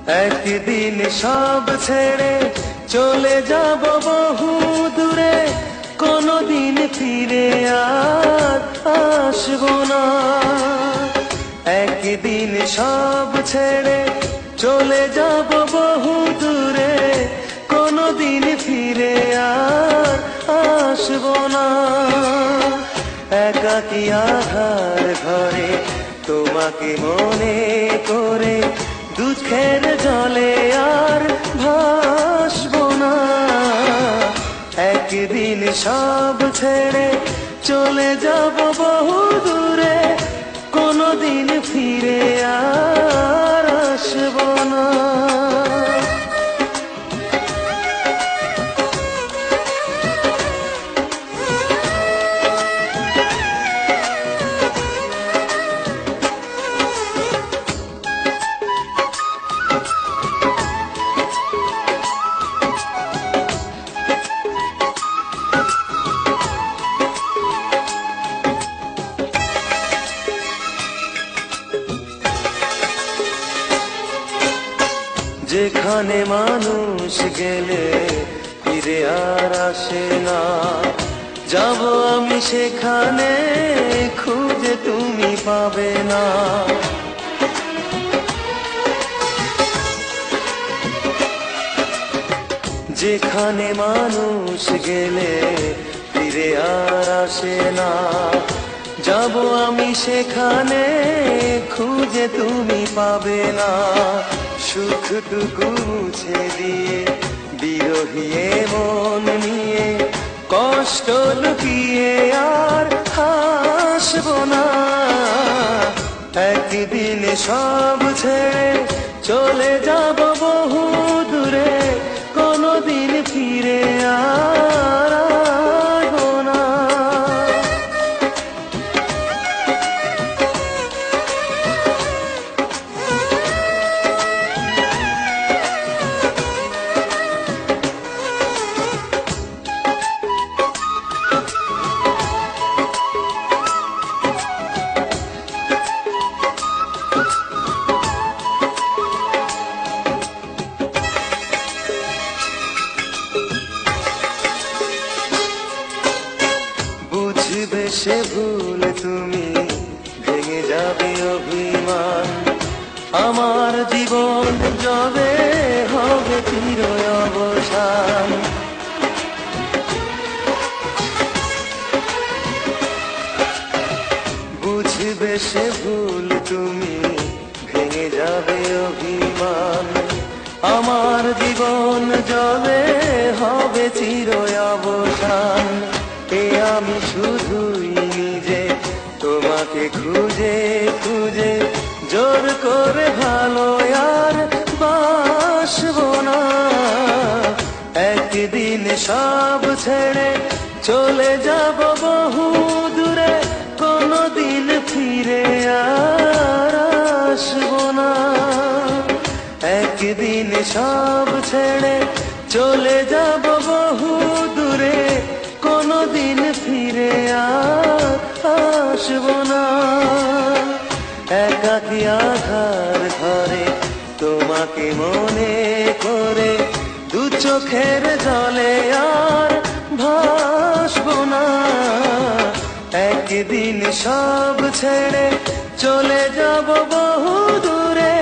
একদিন সব ছেড়ে চলে যাব বহু দূরে, কোনদিন ফিরে আর আসবো না। একদিন সব ছেড়ে চলে যাব বহু দূরে, কোনদিন ফিরে আর আসবো না। একাকী আধার ঘরে তোমাকে মনে করে দুঃখের জলে আর ভাসবো না। একদিন সব ছেড়ে চলে যাব বহু দূরে, কোনদিন ফিরে আর আসবো না। যেখানে মানুষ গেলে ফিরে আর আসে না, যাব আমি সেখানে খুঁজে তুমি পাবে না। যেখানে মানুষ গেলে ফিরে আর আসে না, যাব আমি সেখানে খুঁজে তুমি পাবে না। সুখটুকু মুছে দিয়ে বিরহিয়ে মন নিয়ে কষ্ট লুকিয়ে আর হাসবো না। একদিন সব ছেড়ে চলে যাব বহু দূরে, কোনদিন ফিরে আর আসবো না। বুঝবে সে ভুল তুমি, ভেঙে যাবে অভিমান, আমার জীবন যবে হবে চির অবসান। বুঝবে সে ভুল তুমি, ভেঙে যাবে অভিমান, আমার জীবন যবে হবে চির অবসান। আমি শুধুই নিজে তোমাকে খুঁজে খুঁজে জোর করে ভালো আর বাসবো না। একদিন সব ছেড়ে চলে যাব বহু দূরে, কোনদিন ফিরে আর আসবো না। একদিন সব ছেড়ে চলে যাব বহু দূরে, কোনদিন ফিরে আর আসবো না। একাকী আধার ঘরে তোমাকে মনে করে দু চোখের জলে আর ভাসবো না। একদিন সব ছেড়ে চলে যাব বহু দূরে,